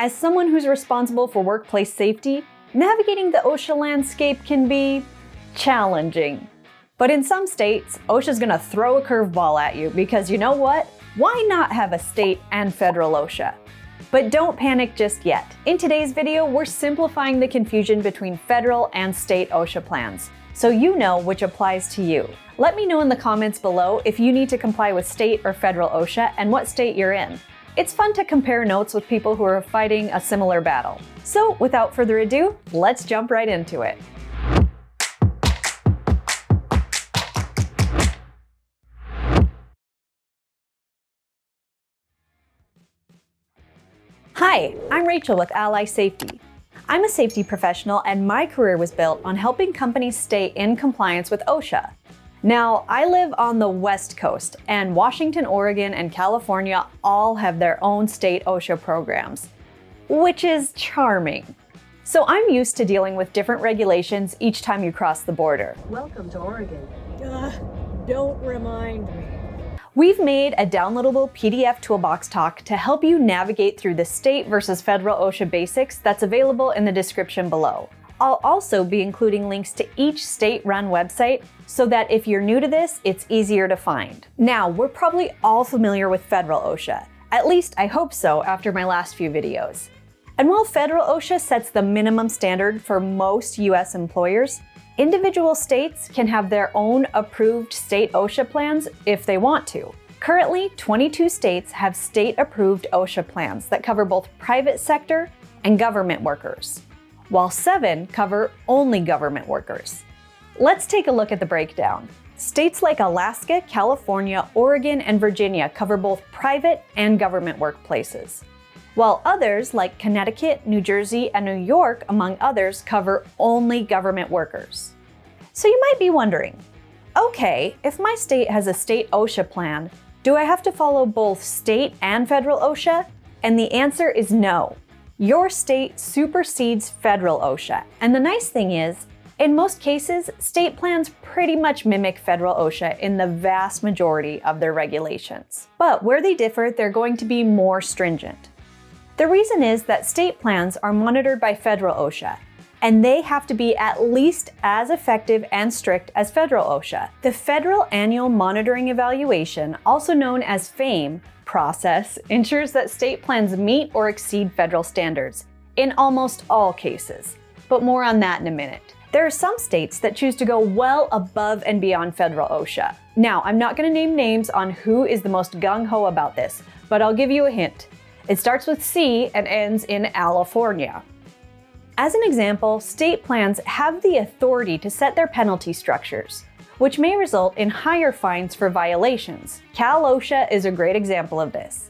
As someone who's responsible for workplace safety, navigating the OSHA landscape can be challenging. But in some states, OSHA's gonna throw a curveball at you because you know what? Why not have a state and federal OSHA? But don't panic just yet. In today's video, we're simplifying the confusion between federal and state OSHA plans, so you know which applies to you. Let me know in the comments below if you need to comply with state or federal OSHA and what state you're in. It's fun to compare notes with people who are fighting a similar battle. So without further ado, let's jump right into it. Hi, I'm Rachel with Ally Safety. I'm a safety professional and my career was built on helping companies stay in compliance with OSHA. Now, I live on the West Coast, and Washington, Oregon, and California all have their own state OSHA programs, which is charming. So I'm used to dealing with different regulations each time you cross the border. Welcome to Oregon. Don't remind me. We've made a downloadable PDF toolbox talk to help you navigate through the state versus federal OSHA basics that's available in the description below. I'll also be including links to each state-run website so that if you're new to this, it's easier to find. Now, we're probably all familiar with federal OSHA. At least I hope so after my last few videos. And while federal OSHA sets the minimum standard for most US employers, individual states can have their own approved state OSHA plans if they want to. Currently, 22 states have state-approved OSHA plans that cover both private sector and government workers, while 7 cover only government workers. Let's take a look at the breakdown. States like Alaska, California, Oregon, and Virginia cover both private and government workplaces, while others like Connecticut, New Jersey, and New York, among others, cover only government workers. So you might be wondering, okay, if my state has a state OSHA plan, do I have to follow both state and federal OSHA? And the answer is no. Your state supersedes federal OSHA. And the nice thing is, in most cases, state plans pretty much mimic federal OSHA in the vast majority of their regulations. But where they differ, they're going to be more stringent. The reason is that state plans are monitored by federal OSHA, and they have to be at least as effective and strict as federal OSHA. The Federal Annual Monitoring Evaluation, also known as FAME, process ensures that state plans meet or exceed federal standards in almost all cases, but more on that in a minute. There are some states that choose to go well above and beyond federal OSHA. Now, I'm not going to name names on who is the most gung-ho about this, but I'll give you a hint. It starts with C and ends in California. As an example, state plans have the authority to set their penalty structures, which may result in higher fines for violations. Cal OSHA is a great example of this.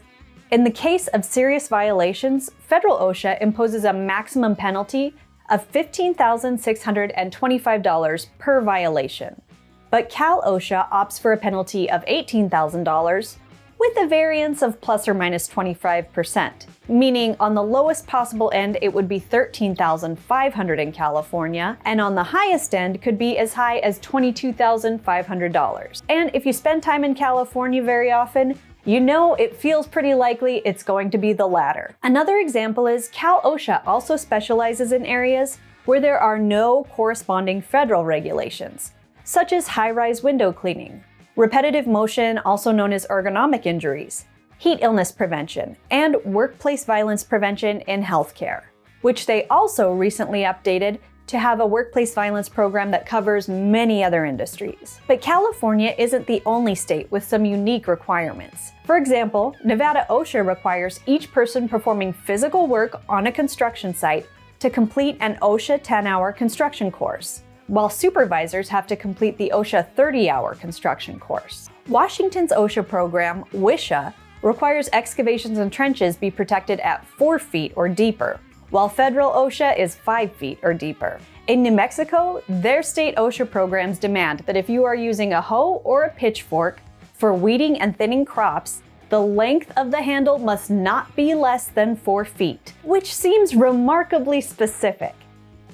In the case of serious violations, federal OSHA imposes a maximum penalty of $15,625 per violation. But Cal OSHA opts for a penalty of $18,000 with a variance of plus or minus 25%, meaning on the lowest possible end it would be $13,500 in California, and on the highest end could be as high as $22,500. And if you spend time in California very often, you know it feels pretty likely it's going to be the latter. Another example is Cal OSHA also specializes in areas where there are no corresponding federal regulations, such as high-rise window cleaning, repetitive motion, also known as ergonomic injuries, heat illness prevention, and workplace violence prevention in healthcare, which they also recently updated to have a workplace violence program that covers many other industries. But California isn't the only state with some unique requirements. For example, Nevada OSHA requires each person performing physical work on a construction site to complete an OSHA 10-hour construction course, while supervisors have to complete the OSHA 30-hour construction course. Washington's OSHA program, WSHA, requires excavations and trenches be protected at 4 feet or deeper, while federal OSHA is 5 feet or deeper. In New Mexico, their state OSHA programs demand that if you are using a hoe or a pitchfork for weeding and thinning crops, the length of the handle must not be less than 4 feet, which seems remarkably specific.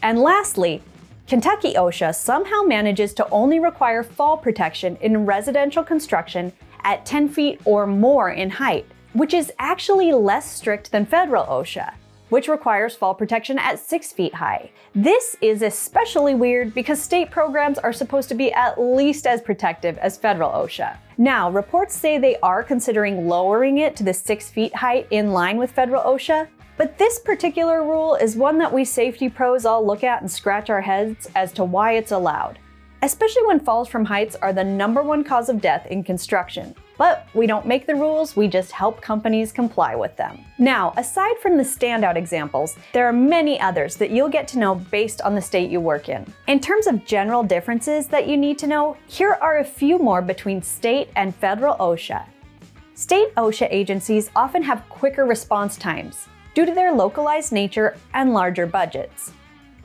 And lastly, Kentucky OSHA somehow manages to only require fall protection in residential construction at 10 feet or more in height, which is actually less strict than federal OSHA. which requires fall protection at 6 feet high. This is especially weird because state programs are supposed to be at least as protective as federal OSHA. Now, reports say they are considering lowering it to the 6 feet height in line with federal OSHA, but this particular rule is one that we safety pros all look at and scratch our heads as to why it's allowed, especially when falls from heights are the #1 cause of death in construction. But we don't make the rules, we just help companies comply with them. Now, aside from the standout examples, there are many others that you'll get to know based on the state you work in. In terms of general differences that you need to know, here are a few more between state and federal OSHA. State OSHA agencies often have quicker response times due to their localized nature and larger budgets.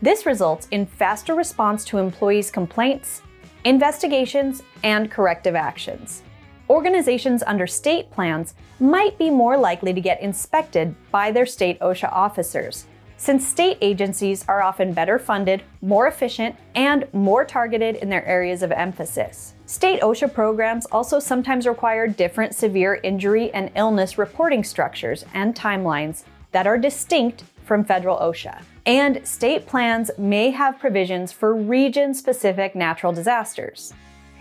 This results in faster response to employees' complaints, investigations, and corrective actions. Organizations under state plans might be more likely to get inspected by their state OSHA officers, since state agencies are often better funded, more efficient, and more targeted in their areas of emphasis. State OSHA programs also sometimes require different severe injury and illness reporting structures and timelines that are distinct from federal OSHA. And state plans may have provisions for region-specific natural disasters.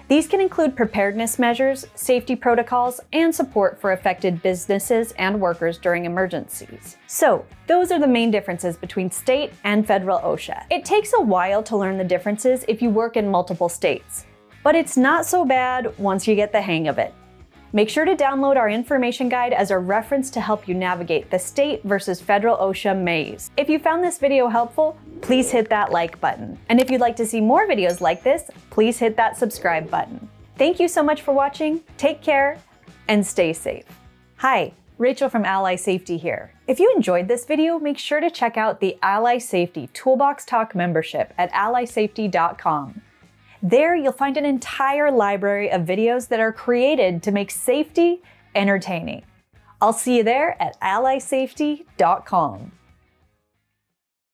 These can include preparedness measures, safety protocols, and support for affected businesses and workers during emergencies. So, those are the main differences between state and federal OSHA. It takes a while to learn the differences if you work in multiple states, but it's not so bad once you get the hang of it. Make sure to download our information guide as a reference to help you navigate the state versus federal OSHA maze. If you found this video helpful, please hit that like button. And if you'd like to see more videos like this, please hit that subscribe button. Thank you so much for watching, take care, and stay safe. Hi, Rachel from Ally Safety here. If you enjoyed this video, make sure to check out the Ally Safety Toolbox Talk membership at allysafety.com. There, you'll find an entire library of videos that are created to make safety entertaining. I'll see you there at allysafety.com.